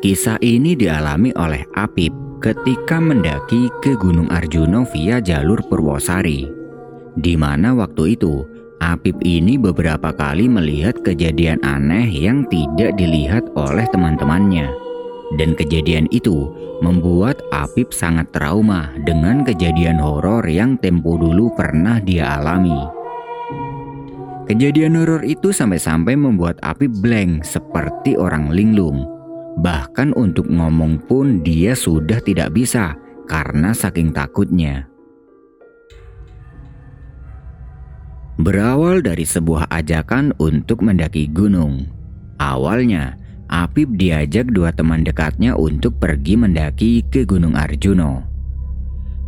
Kisah ini dialami oleh Apip ketika mendaki ke Gunung Arjuna via jalur Purwosari, di mana waktu itu Apip ini beberapa kali melihat kejadian aneh yang tidak dilihat oleh teman-temannya. Dan kejadian itu membuat Apip sangat trauma dengan kejadian horor yang tempo dulu pernah dia alami. Kejadian horor itu sampai-sampai membuat Apip blank seperti orang linglung. Bahkan untuk ngomong pun dia sudah tidak bisa karena saking takutnya. Berawal dari sebuah ajakan untuk mendaki gunung. Awalnya, Apip diajak dua teman dekatnya untuk pergi mendaki ke Gunung Arjuna.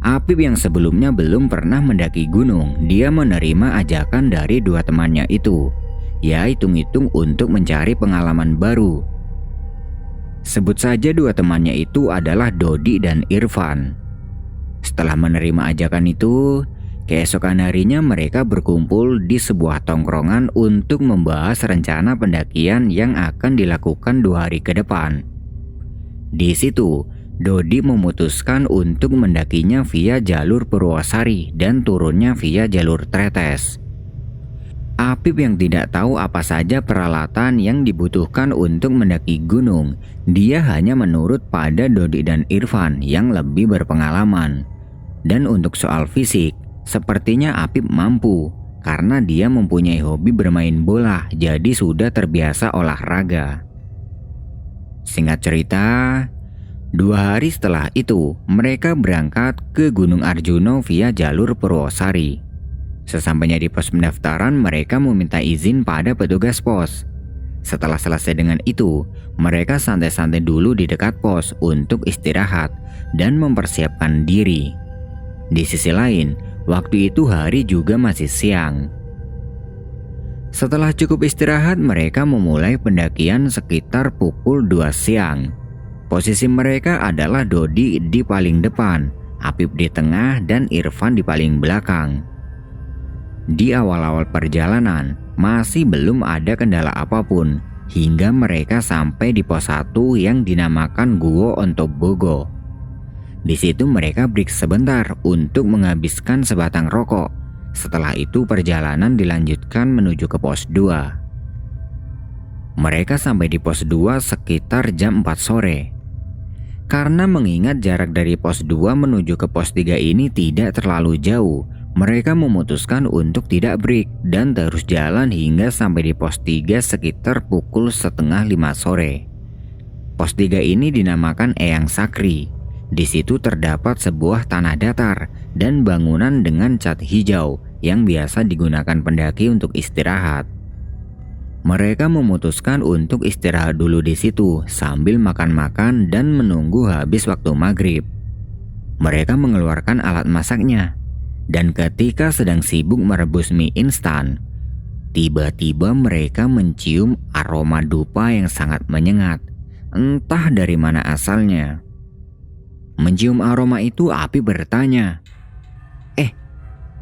Apip yang sebelumnya belum pernah mendaki gunung, dia menerima ajakan dari dua temannya itu. Ya hitung-hitung untuk mencari pengalaman baru. Sebut saja dua temannya itu adalah Dodi dan Irfan. Setelah menerima ajakan itu, keesokan harinya mereka berkumpul di sebuah tongkrongan untuk membahas rencana pendakian yang akan dilakukan 2 hari ke depan. Di situ, Dodi memutuskan untuk mendakinya via jalur Purwosari dan turunnya via jalur Tretes. Apip yang tidak tahu apa saja peralatan yang dibutuhkan untuk mendaki gunung, dia hanya menurut pada Dodi dan Irfan yang lebih berpengalaman. Dan untuk soal fisik, sepertinya Apip mampu karena dia mempunyai hobi bermain bola, jadi sudah terbiasa olahraga. Singkat cerita, 2 hari setelah itu mereka berangkat ke Gunung Arjuna via jalur Purwosari. Sesampainya di pos pendaftaran, mereka meminta izin pada petugas pos. Setelah selesai dengan itu, mereka santai-santai dulu di dekat pos untuk istirahat dan mempersiapkan diri. Di sisi lain, waktu itu hari juga masih siang. Setelah cukup istirahat, mereka memulai pendakian sekitar pukul 2 siang. Posisi mereka adalah Dodi di paling depan, Apip di tengah, dan Irfan di paling belakang. Di awal-awal perjalanan, masih belum ada kendala apapun hingga mereka sampai di pos 1 yang dinamakan Guo Ontobogo. Di situ mereka break sebentar untuk menghabiskan sebatang rokok. Setelah itu perjalanan dilanjutkan menuju ke pos 2. Mereka sampai di pos 2 sekitar jam 4 sore. Karena mengingat jarak dari pos 2 menuju ke pos 3 ini tidak terlalu jauh, mereka memutuskan untuk tidak break dan terus jalan hingga sampai di pos 3 sekitar pukul 4:30 sore. Pos 3 ini dinamakan Eyang Sakri. Di situ terdapat sebuah tanah datar dan bangunan dengan cat hijau yang biasa digunakan pendaki untuk istirahat. Mereka memutuskan untuk istirahat dulu di situ sambil makan-makan dan menunggu habis waktu maghrib. Mereka mengeluarkan alat masaknya. Dan ketika sedang sibuk merebus mie instan, tiba-tiba mereka mencium aroma dupa yang sangat menyengat. Entah dari mana asalnya. Mencium aroma itu, Apip bertanya,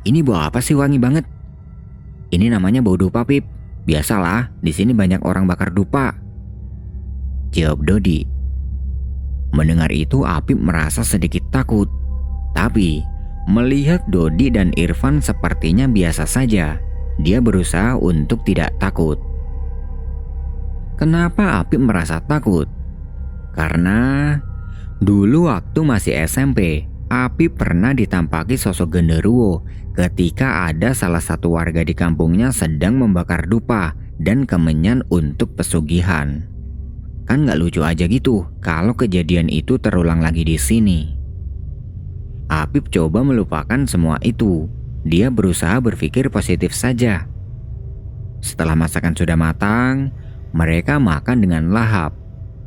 ini bau apa sih wangi banget?" "Ini namanya bau dupa, Pip. Biasalah, di sini banyak orang bakar dupa," jawab Dodi. Mendengar itu, Apip merasa sedikit takut. Tapi melihat Dodi dan Irfan sepertinya biasa saja, dia berusaha untuk tidak takut. Kenapa Apip merasa takut? Karena dulu waktu masih SMP, Apip pernah ditampaki sosok genderuwo ketika ada salah satu warga di kampungnya sedang membakar dupa dan kemenyan untuk pesugihan. Kan gak lucu aja gitu kalau kejadian itu terulang lagi di sini. Apip coba melupakan semua itu. Dia berusaha berpikir positif saja. Setelah masakan sudah matang, mereka makan dengan lahap.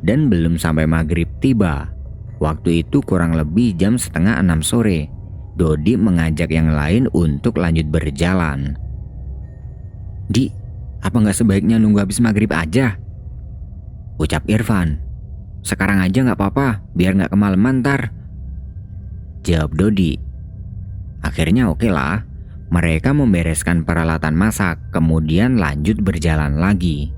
Dan belum sampai maghrib tiba. Waktu itu kurang lebih jam 5:30 sore. Dodi mengajak yang lain untuk lanjut berjalan. "Di, apa gak sebaiknya nunggu habis maghrib aja?" ucap Irfan. sekarang aja nggak apa-apa, biar nggak kemalaman ntar, jawab Dodi. Akhirnya oke lah, mereka membereskan peralatan masak, kemudian lanjut berjalan lagi.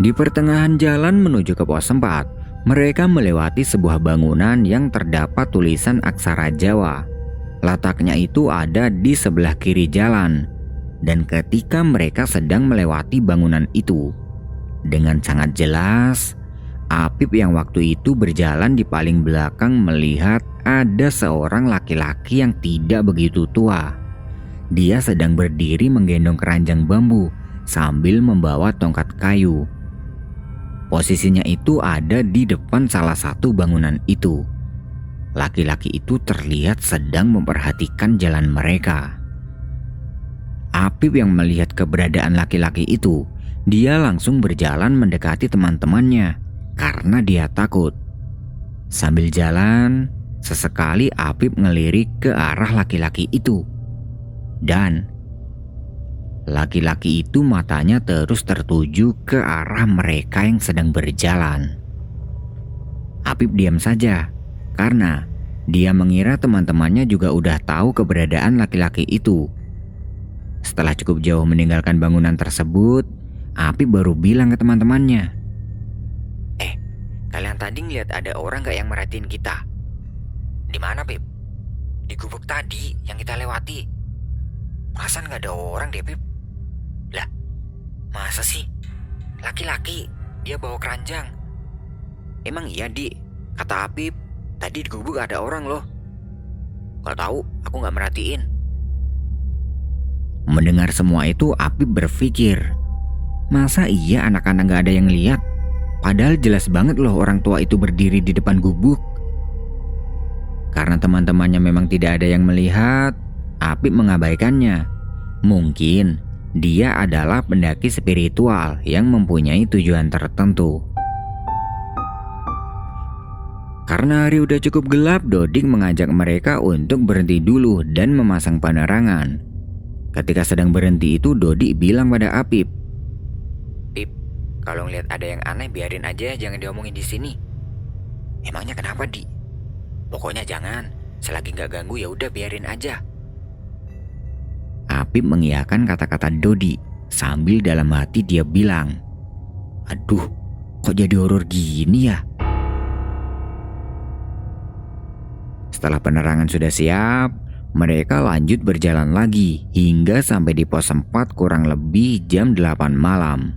Di pertengahan jalan menuju ke pos 4, mereka melewati sebuah bangunan yang terdapat tulisan aksara Jawa. Letaknya itu ada di sebelah kiri jalan. Dan ketika mereka sedang melewati bangunan itu, dengan sangat jelas, Apip yang waktu itu berjalan di paling belakang melihat ada seorang laki-laki yang tidak begitu tua. Dia sedang berdiri menggendong keranjang bambu sambil membawa tongkat kayu. Posisinya itu ada di depan salah satu bangunan itu. Laki-laki itu terlihat sedang memperhatikan jalan mereka. Apip yang melihat keberadaan laki-laki itu, dia langsung berjalan mendekati teman-temannya karena dia takut. Sambil jalan, sesekali Apip ngelirik ke arah laki-laki itu. Dan laki-laki itu matanya terus tertuju ke arah mereka yang sedang berjalan. Apip diam saja karena dia mengira teman-temannya juga udah tahu keberadaan laki-laki itu. Setelah cukup jauh meninggalkan bangunan tersebut, Apip baru bilang ke teman-temannya, kalian tadi ngeliat ada orang gak yang merhatiin kita? Di mana, Pip? Di gubuk tadi yang kita lewati. Perasaan gak ada orang deh, Pip. Lah, masa sih? Laki-laki, dia bawa keranjang. Emang iya, Di? Kata Apip, tadi di gubuk ada orang loh. Gak tahu, aku gak merhatiin. Mendengar semua itu, Apip berpikir, masa iya anak-anak gak ada yang lihat? Padahal jelas banget loh orang tua itu berdiri di depan gubuk. Karena teman-temannya memang tidak ada yang melihat, Apip mengabaikannya. Mungkin dia adalah pendaki spiritual yang mempunyai tujuan tertentu. Karena hari udah cukup gelap, Dodik mengajak mereka untuk berhenti dulu dan memasang penerangan. Ketika sedang berhenti itu, Dodi bilang pada Apip, "Pip, kalau ngeliat ada yang aneh biarin aja, jangan diomongin di sini." "Emangnya kenapa, Di?" "Pokoknya jangan, selagi nggak ganggu ya udah biarin aja." Apip mengiyakan kata-kata Dodi sambil dalam hati dia bilang, "Aduh, kok jadi horor gini ya?" Setelah penerangan sudah siap, mereka lanjut berjalan lagi hingga sampai di pos 4 kurang lebih jam 8 malam.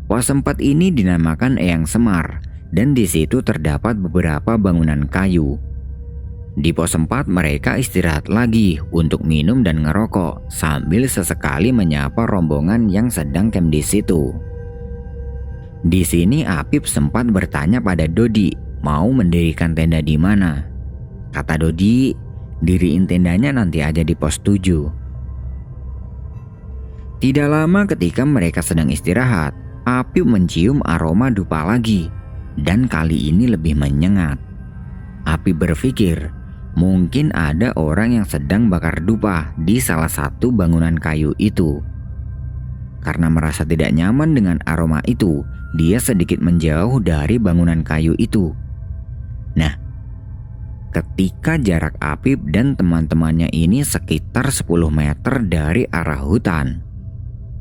Pos 4 ini dinamakan Eyang Semar dan di situ terdapat beberapa bangunan kayu. Di pos 4 mereka istirahat lagi untuk minum dan ngerokok sambil sesekali menyapa rombongan yang sedang camp di situ. Di sini Apip sempat bertanya pada Dodi mau mendirikan tenda di mana. Kata Dodi, diriin tendanya nanti aja di pos 7. Tidak lama ketika mereka sedang istirahat, Apip mencium aroma dupa lagi, dan kali ini lebih menyengat. Apip berpikir, mungkin ada orang yang sedang bakar dupa di salah satu bangunan kayu itu. Karena merasa tidak nyaman dengan aroma itu, dia sedikit menjauh dari bangunan kayu itu. Nah, ketika jarak Apip dan teman-temannya ini sekitar 10 meter dari arah hutan,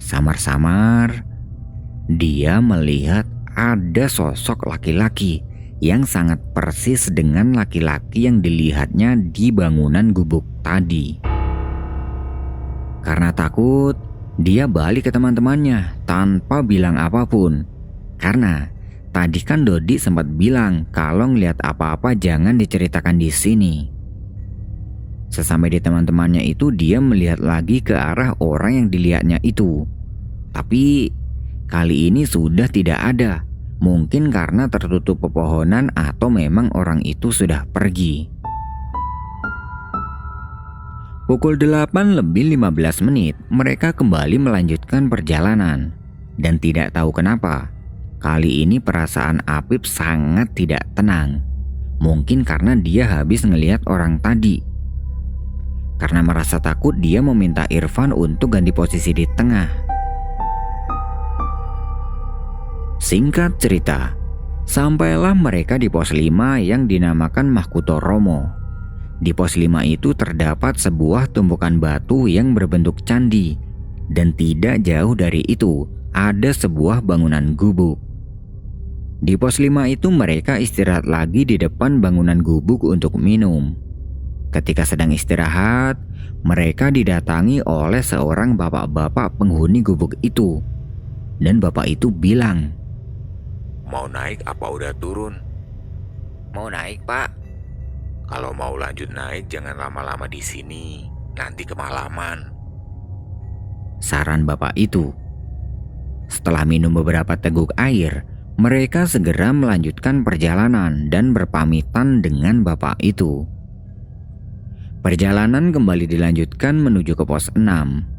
samar-samar dia melihat ada sosok laki-laki yang sangat persis dengan laki-laki yang dilihatnya di bangunan gubuk tadi. Karena takut, dia balik ke teman-temannya tanpa bilang apapun. Karena tadi kan Dodi sempat bilang kalau ngeliat apa-apa jangan diceritakan di sini. Sesampai di teman-temannya itu, dia melihat lagi ke arah orang yang dilihatnya itu. Tapi kali ini sudah tidak ada. Mungkin karena tertutup pepohonan atau memang orang itu sudah pergi. Pukul 8:15 mereka kembali melanjutkan perjalanan. Dan tidak tahu kenapa, kali ini perasaan Apip sangat tidak tenang. Mungkin karena dia habis ngelihat orang tadi. Karena merasa takut, dia meminta Irfan untuk ganti posisi di tengah. Singkat cerita, sampailah mereka di pos 5 yang dinamakan Mahkuto Romo. Di pos 5 itu terdapat sebuah tumpukan batu yang berbentuk candi, dan tidak jauh dari itu ada sebuah bangunan gubuk. Di pos 5 itu mereka istirahat lagi di depan bangunan gubuk untuk minum. Ketika sedang istirahat, mereka didatangi oleh seorang bapak-bapak penghuni gubuk itu. Dan bapak itu bilang, "Mau naik apa udah turun? "Mau naik, Pak." Kalau mau lanjut naik jangan lama-lama di sini, nanti kemalaman." Saran bapak itu. Setelah minum beberapa teguk air, mereka segera melanjutkan perjalanan dan berpamitan dengan bapak itu. Perjalanan kembali dilanjutkan menuju ke pos 6.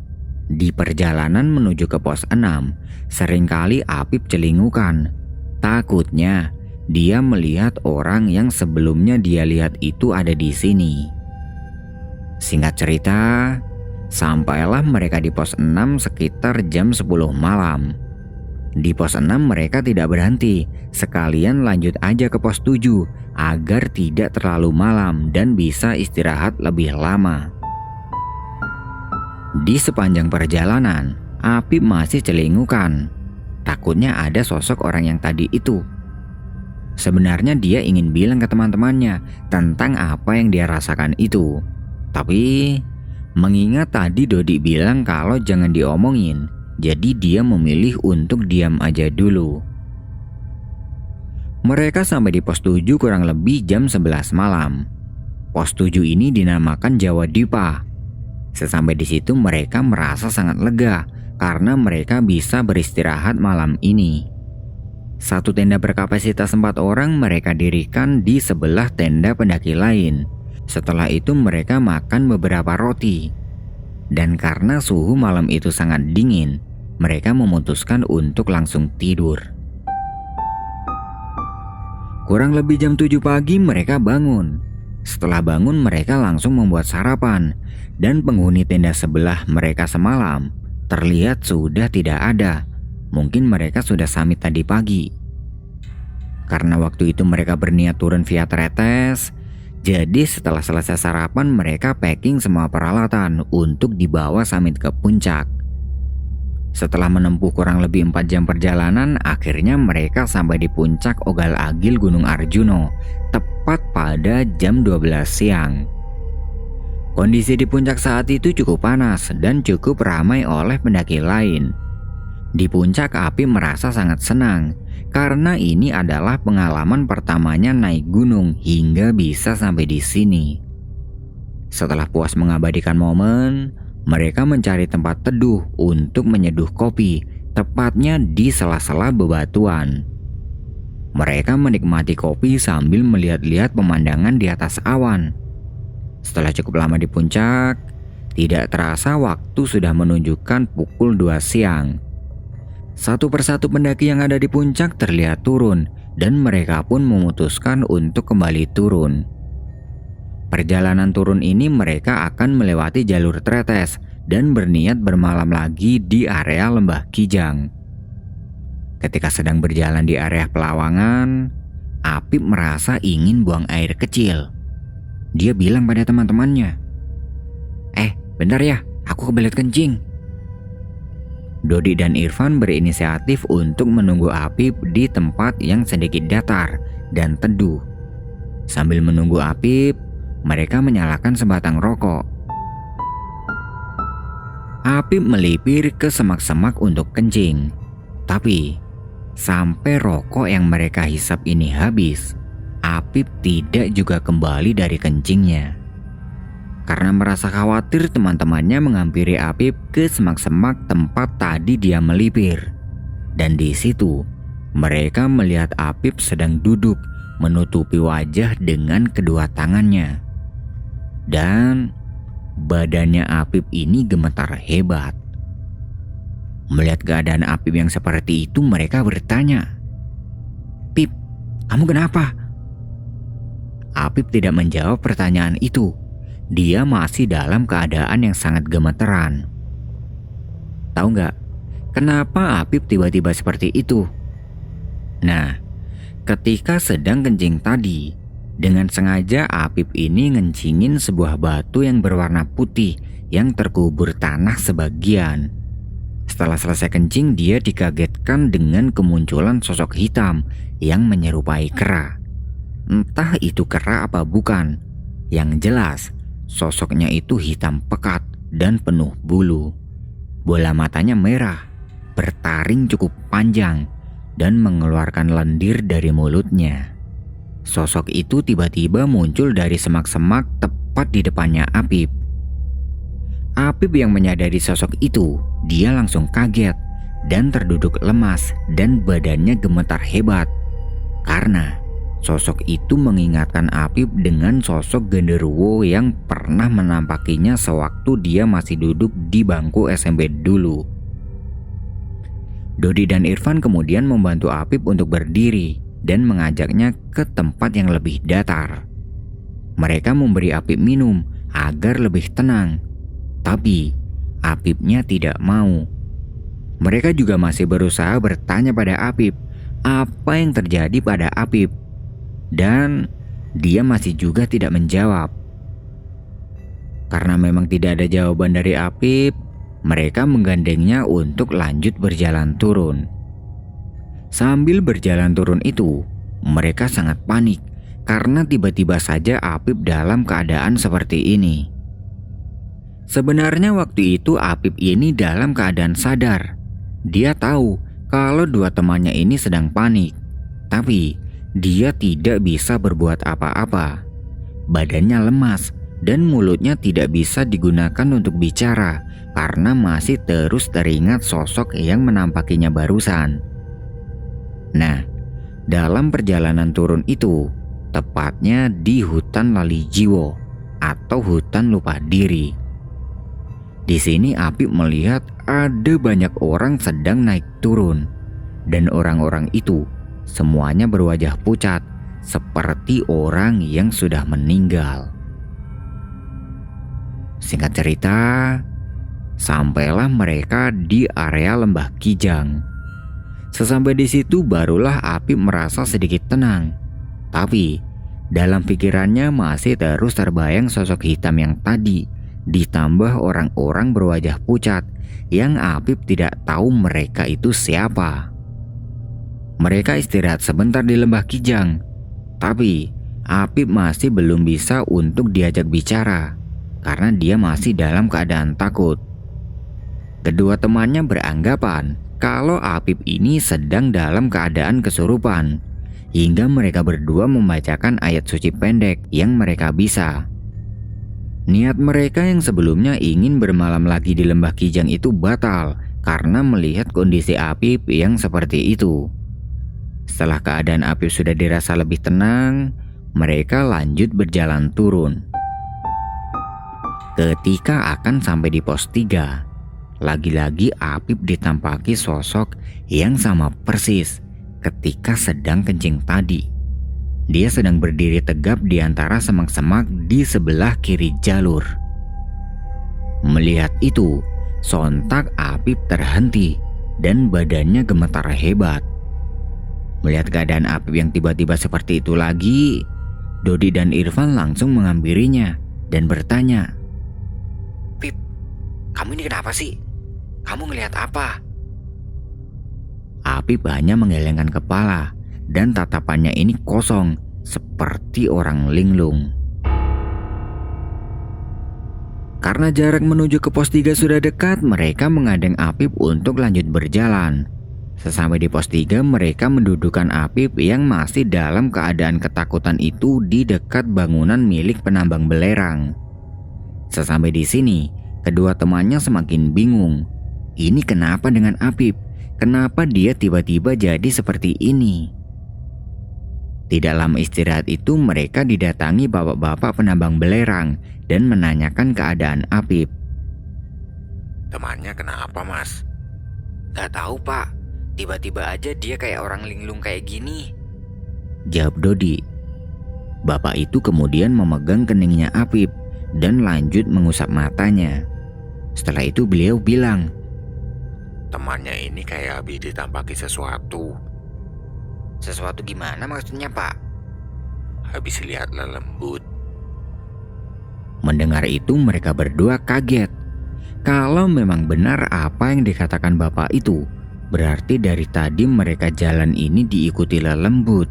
Di perjalanan menuju ke pos 6, seringkali Apip celingukan. Takutnya dia melihat orang yang sebelumnya dia lihat itu ada di sini. Singkat cerita, sampailah mereka di pos 6 sekitar jam 10 malam. Di pos 6 mereka tidak berhenti, sekalian lanjut aja ke pos 7 agar tidak terlalu malam dan bisa istirahat lebih lama. Di sepanjang perjalanan, Apip masih celingukan. Takutnya ada sosok orang yang tadi itu. Sebenarnya dia ingin bilang ke teman-temannya tentang apa yang dia rasakan itu. Tapi mengingat tadi Dodi bilang kalau jangan diomongin, jadi dia memilih untuk diam aja dulu. Mereka sampai di pos 7 kurang lebih jam 11 malam. Pos 7 ini dinamakan Jawa Dipa. Sesampai di situ mereka merasa sangat lega karena mereka bisa beristirahat malam ini. Satu tenda berkapasitas 4 orang mereka dirikan di sebelah tenda pendaki lain. Setelah itu mereka makan beberapa roti. Dan karena suhu malam itu sangat dingin, mereka memutuskan untuk langsung tidur. Kurang lebih jam 7 pagi mereka bangun. Setelah bangun mereka langsung membuat sarapan. Dan penghuni tenda sebelah mereka semalam terlihat sudah tidak ada. Mungkin mereka sudah samit tadi pagi. Karena waktu itu mereka berniat turun via tretes, jadi setelah selesai sarapan mereka packing semua peralatan untuk dibawa samit ke puncak. Setelah menempuh kurang lebih 4 jam perjalanan, akhirnya mereka sampai di puncak Ogal Agil Gunung Arjuno tepat pada jam 12 siang. Kondisi di puncak saat itu cukup panas dan cukup ramai oleh pendaki lain. Di puncak Apip merasa sangat senang karena ini adalah pengalaman pertamanya naik gunung hingga bisa sampai di sini. Setelah puas mengabadikan momen, mereka mencari tempat teduh untuk menyeduh kopi, tepatnya di sela-sela bebatuan. Mereka menikmati kopi sambil melihat-lihat pemandangan di atas awan. Setelah cukup lama di puncak, tidak terasa waktu sudah menunjukkan pukul 2 siang. Satu persatu pendaki yang ada di puncak terlihat turun dan mereka pun memutuskan untuk kembali turun. Perjalanan turun ini mereka akan melewati jalur tretes dan berniat bermalam lagi di area Lembah Kijang. Ketika sedang berjalan di area Pelawangan, Apip merasa ingin buang air kecil. Dia bilang pada teman-temannya, bentar ya, aku kebelet kencing." Dodi dan Irfan berinisiatif untuk menunggu Apip di tempat yang sedikit datar dan teduh. Sambil menunggu Apip, mereka menyalakan sebatang rokok. Apip melipir ke semak-semak untuk kencing. Tapi, sampai rokok yang mereka hisap ini habis, Apip tidak juga kembali dari kencingnya. Karena merasa khawatir, teman-temannya menghampiri Apip ke semak-semak tempat tadi dia melipir. Dan di situ, mereka melihat Apip sedang duduk menutupi wajah dengan kedua tangannya. Dan badannya Apip ini gemetar hebat. Melihat keadaan Apip yang seperti itu, mereka bertanya, "Pip, kamu kenapa?" Apip tidak menjawab pertanyaan itu. Dia masih dalam keadaan yang sangat gemeteran. Tahu nggak, kenapa Apip tiba-tiba seperti itu? Nah, ketika sedang kencing tadi, dengan sengaja Apip ini ngencingin sebuah batu yang berwarna putih yang terkubur tanah sebagian. Setelah selesai kencing, dia dikagetkan dengan kemunculan sosok hitam yang menyerupai kera. Entah itu kera apa bukan. Yang jelas, sosoknya itu hitam pekat dan penuh bulu. Bola matanya merah, bertaring cukup panjang, dan mengeluarkan lendir dari mulutnya. Sosok itu tiba-tiba muncul dari semak-semak tepat di depannya Apip. Apip yang menyadari sosok itu, dia langsung kaget dan terduduk lemas dan badannya gemetar hebat. Karena sosok itu mengingatkan Apip dengan sosok genderuwo yang pernah menampakinya sewaktu dia masih duduk di bangku SMP dulu. Dodi dan Irfan kemudian membantu Apip untuk berdiri dan mengajaknya ke tempat yang lebih datar. Mereka memberi Apip minum agar lebih tenang. Tapi Apipnya tidak mau. Mereka juga masih berusaha bertanya pada Apip apa yang terjadi pada Apip. Dan dia masih juga tidak menjawab. Karena memang tidak ada jawaban dari Apip, mereka menggandengnya untuk lanjut berjalan turun. Sambil berjalan turun itu, mereka sangat panik karena tiba-tiba saja Apip dalam keadaan seperti ini. Sebenarnya waktu itu Apip ini dalam keadaan sadar. Dia tahu kalau dua temannya ini sedang panik, tapi dia tidak bisa berbuat apa-apa. Badannya lemas dan mulutnya tidak bisa digunakan untuk bicara karena masih terus teringat sosok yang menampakinya barusan. Nah, dalam perjalanan turun itu, tepatnya di hutan Lali Jiwo atau hutan lupa diri. Di sini Apip melihat ada banyak orang sedang naik turun, dan orang-orang itu semuanya berwajah pucat seperti orang yang sudah meninggal. Singkat cerita, sampailah mereka di area Lembah Kijang. Sesampai di situ barulah Apip merasa sedikit tenang. Tapi dalam pikirannya masih terus terbayang sosok hitam yang tadi, ditambah orang-orang berwajah pucat yang Apip tidak tahu mereka itu siapa. Mereka istirahat sebentar di Lembah Kijang, tapi Apip masih belum bisa untuk diajak bicara karena dia masih dalam keadaan takut. Kedua temannya beranggapan kalau Apip ini sedang dalam keadaan kesurupan, hingga mereka berdua membacakan ayat suci pendek yang mereka bisa. Niat mereka yang sebelumnya ingin bermalam lagi di Lembah Kijang itu batal karena melihat kondisi Apip yang seperti itu. Setelah keadaan Apip sudah dirasa lebih tenang, mereka lanjut berjalan turun. Ketika akan sampai di pos 3, lagi-lagi Apip ditampaki sosok yang sama persis ketika sedang kencing tadi. Dia sedang berdiri tegap di antara semak-semak di sebelah kiri jalur. Melihat itu, sontak Apip terhenti dan badannya gemetar hebat. Melihat keadaan Apip yang tiba-tiba seperti itu lagi, Dodi dan Irfan langsung menghampirinya dan bertanya, "Pip, kamu ini kenapa sih? Kamu ngelihat apa?" Apip hanya menggelengkan kepala dan tatapannya ini kosong seperti orang linglung. Karena jarak menuju ke pos 3 sudah dekat, mereka menggandeng Apip untuk lanjut berjalan. Sesampai di pos 3, mereka mendudukkan Apip yang masih dalam keadaan ketakutan itu di dekat bangunan milik penambang belerang. Sesampai di sini, kedua temannya semakin bingung. Ini kenapa dengan Apip? Kenapa dia tiba-tiba jadi seperti ini? Tidak lama istirahat itu, mereka didatangi bapak-bapak penambang belerang dan menanyakan keadaan Apip. Temannya kenapa, Mas? "Gak tahu, Pak. Tiba-tiba aja dia kayak orang linglung kayak gini," jawab Dodi. Bapak itu kemudian memegang keningnya Apip dan lanjut mengusap matanya. Setelah itu beliau bilang, Temannya ini kayak habis ditampaki sesuatu. Sesuatu gimana maksudnya, Pak? Habis lihat lelembut. Mendengar itu mereka berdua kaget. Kalau memang benar apa yang dikatakan bapak itu, berarti dari tadi mereka jalan ini diikuti lelembut.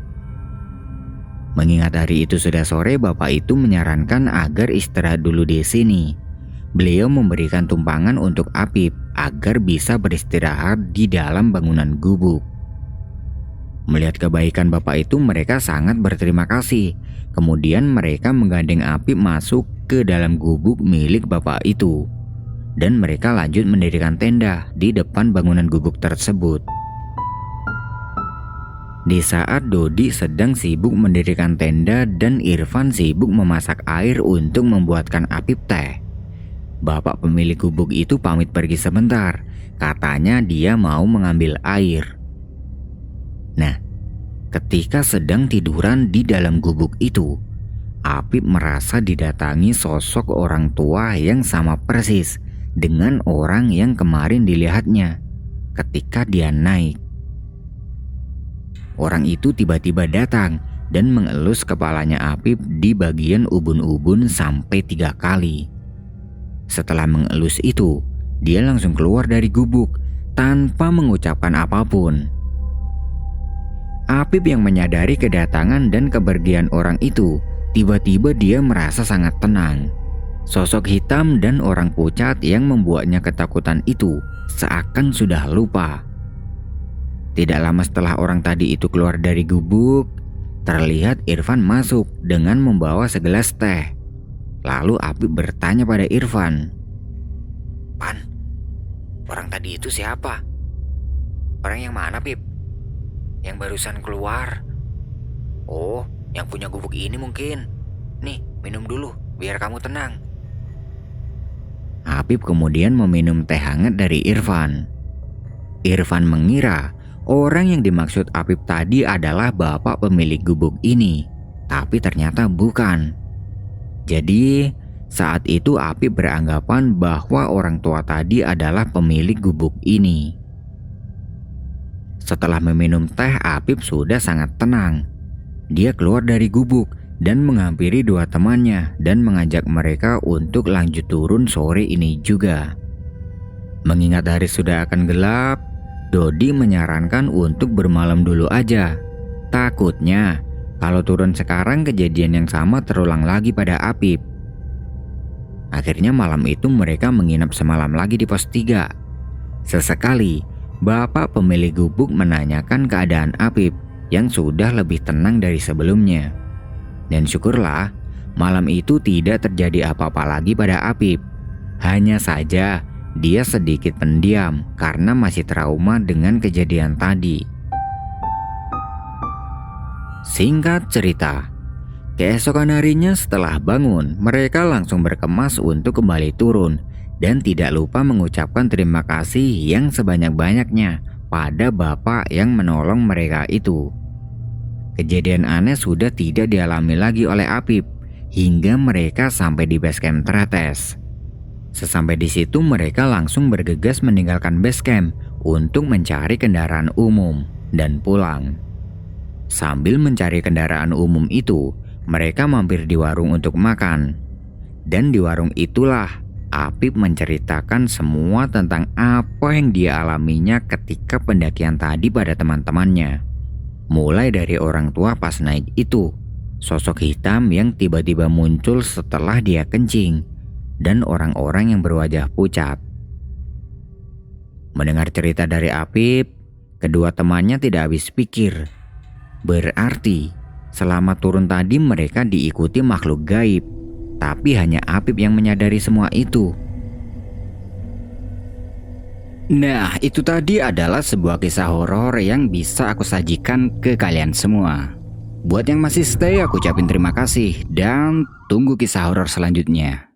Mengingat hari itu sudah sore, bapak itu menyarankan agar istirahat dulu di sini. Beliau memberikan tumpangan untuk Apip agar bisa beristirahat di dalam bangunan gubuk. Melihat kebaikan bapak itu, mereka sangat berterima kasih. Kemudian mereka menggandeng Apip masuk ke dalam gubuk milik bapak itu. Dan mereka lanjut mendirikan tenda di depan bangunan gubuk tersebut. Di saat Dodi sedang sibuk mendirikan tenda dan Irfan sibuk memasak air untuk membuatkan Apip teh, bapak pemilik gubuk itu pamit pergi sebentar. Katanya dia mau mengambil air. Nah, ketika sedang tiduran di dalam gubuk itu, Apip merasa didatangi sosok orang tua yang sama persis dengan orang yang kemarin dilihatnya ketika dia naik. Orang itu tiba-tiba datang dan mengelus kepalanya Apip di bagian ubun-ubun sampai 3 kali. Setelah mengelus itu, dia langsung keluar dari gubuk tanpa mengucapkan apapun. Apip yang menyadari kedatangan dan kepergian orang itu, tiba-tiba dia merasa sangat tenang. Sosok hitam dan orang pucat yang membuatnya ketakutan itu seakan sudah lupa. Tidak lama setelah orang tadi itu keluar dari gubuk, terlihat Irfan masuk dengan membawa segelas teh. Lalu Apip bertanya pada Irfan, "Pan, orang tadi itu siapa? Orang yang mana, Pip? Yang barusan keluar? Oh, yang punya gubuk ini mungkin. Nih, minum dulu biar kamu tenang." Apip kemudian meminum teh hangat dari Irfan. Irfan mengira orang yang dimaksud Apip tadi adalah bapak pemilik gubuk ini, tapi ternyata bukan. Jadi, saat itu Apip beranggapan bahwa orang tua tadi adalah pemilik gubuk ini. Setelah meminum teh, Apip sudah sangat tenang. Dia keluar dari gubuk dan menghampiri 2 temannya dan mengajak mereka untuk lanjut turun sore ini juga. Mengingat hari sudah akan gelap, Dodi menyarankan untuk bermalam dulu aja. Takutnya kalau turun sekarang kejadian yang sama terulang lagi pada Apip. Akhirnya malam itu mereka menginap semalam lagi di pos 3. Sesekali bapak pemilik gubuk menanyakan keadaan Apip yang sudah lebih tenang dari sebelumnya. Dan syukurlah malam itu tidak terjadi apa-apa lagi pada Apip. Hanya saja dia sedikit pendiam karena masih trauma dengan kejadian tadi. Singkat cerita, keesokan harinya setelah bangun, mereka langsung berkemas untuk kembali turun dan tidak lupa mengucapkan terima kasih yang sebanyak-banyaknya pada bapak yang menolong mereka itu. Kejadian aneh sudah tidak dialami lagi oleh Apip hingga mereka sampai di base camp Tretes. Sesampai di situ mereka langsung bergegas meninggalkan base camp untuk mencari kendaraan umum dan pulang. Sambil mencari kendaraan umum itu, mereka mampir di warung untuk makan. Dan di warung itulah Apip menceritakan semua tentang apa yang dia alaminya ketika pendakian tadi pada teman-temannya. Mulai dari orang tua pas naik itu, sosok hitam yang tiba-tiba muncul setelah dia kencing, dan orang-orang yang berwajah pucat. Mendengar cerita dari Apip, kedua temannya tidak habis pikir. Berarti selama turun tadi mereka diikuti makhluk gaib, tapi hanya Apip yang menyadari semua itu. Nah, itu tadi adalah sebuah kisah horor yang bisa aku sajikan ke kalian semua. Buat yang masih stay, aku ucapin terima kasih dan tunggu kisah horor selanjutnya.